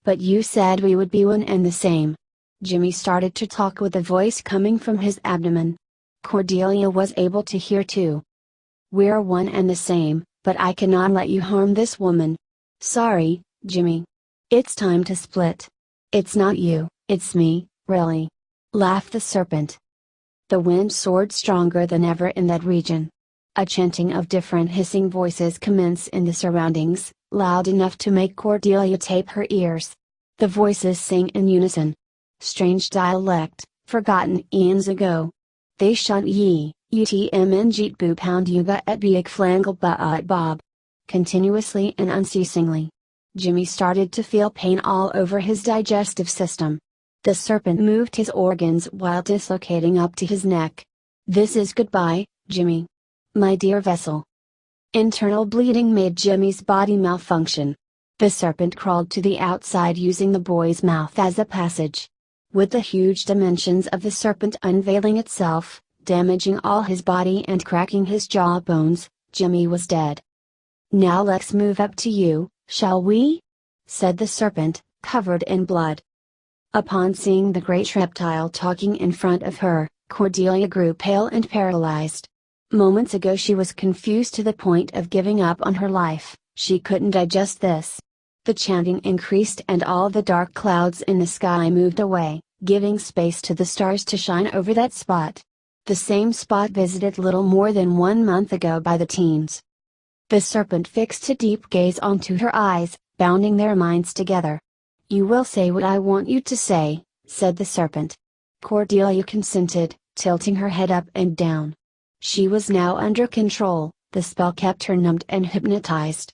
But you said we would be one and the same. Jimmy started to talk with a voice coming from his abdomen. Cordelia was able to hear too. We're one and the same, but I cannot let you harm this woman. Sorry, Jimmy. It's time to split. It's not you, it's me, really. Laughed the serpent. The wind soared stronger than ever in that region. A chanting of different hissing voices commenced in the surroundings, loud enough to make Cordelia tape her ears. The voices sang in unison. Strange dialect, forgotten eons ago. They shunt ye, utm jeet boo pound yuga et biak flangle ba bob. Continuously and unceasingly. Jimmy started to feel pain all over his digestive system. The serpent moved his organs while dislocating up to his neck. This is goodbye, Jimmy. My dear vessel. Internal bleeding made Jimmy's body malfunction. The serpent crawled to the outside using the boy's mouth as a passage. With the huge dimensions of the serpent unveiling itself, damaging all his body and cracking his jawbones, Jimmy was dead. Now let's move up to you, shall we? Said the serpent, covered in blood. Upon seeing the great reptile talking in front of her, Cordelia grew pale and paralyzed. Moments ago she was confused to the point of giving up on her life. She couldn't digest this. The chanting increased and all the dark clouds in the sky moved away, giving space to the stars to shine over that spot. The same spot visited little more than 1 month ago by the teens. The serpent fixed a deep gaze onto her eyes, bounding their minds together. You will say what I want you to say, said the serpent. Cordelia consented, tilting her head up and down. She was now under control, the spell kept her numbed and hypnotized.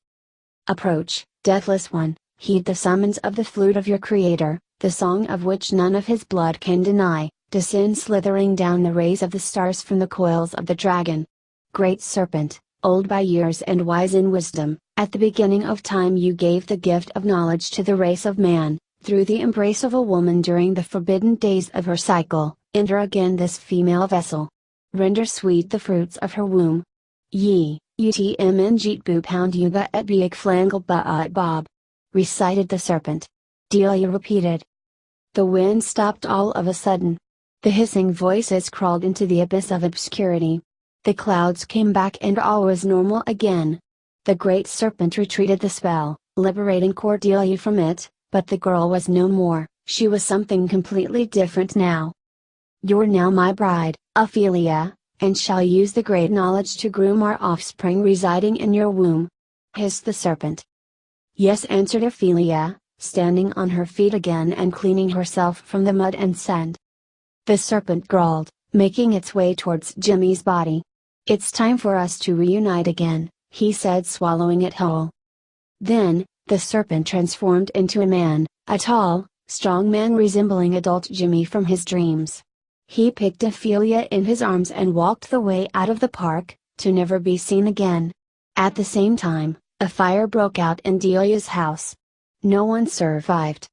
Approach, deathless one, heed the summons of the flute of your creator, the song of which none of his blood can deny, descend slithering down the rays of the stars from the coils of the dragon. Great serpent, old by years and wise in wisdom, at the beginning of time you gave the gift of knowledge to the race of man, through the embrace of a woman during the forbidden days of her cycle, enter again this female vessel. Render sweet the fruits of her womb. Ye, utm jeet boo pound yuga et biak flangle ba bob. Recited the serpent. Delia repeated. The wind stopped all of a sudden. The hissing voices crawled into the abyss of obscurity. The clouds came back and all was normal again. The great serpent retreated the spell, liberating Cordelia from it, but the girl was no more, she was something completely different now. You're now my bride, Ophelia, and shall use the great knowledge to groom our offspring residing in your womb. Hissed the serpent. Yes, answered Ophelia, standing on her feet again and cleaning herself from the mud and sand. The serpent growled, making its way towards Jimmy's body. It's time for us to reunite again, he said, swallowing it whole. Then, the serpent transformed into a man, a tall, strong man resembling adult Jimmy from his dreams. He picked Ophelia in his arms and walked the way out of the park, to never be seen again. At the same time, a fire broke out in Delia's house. No one survived.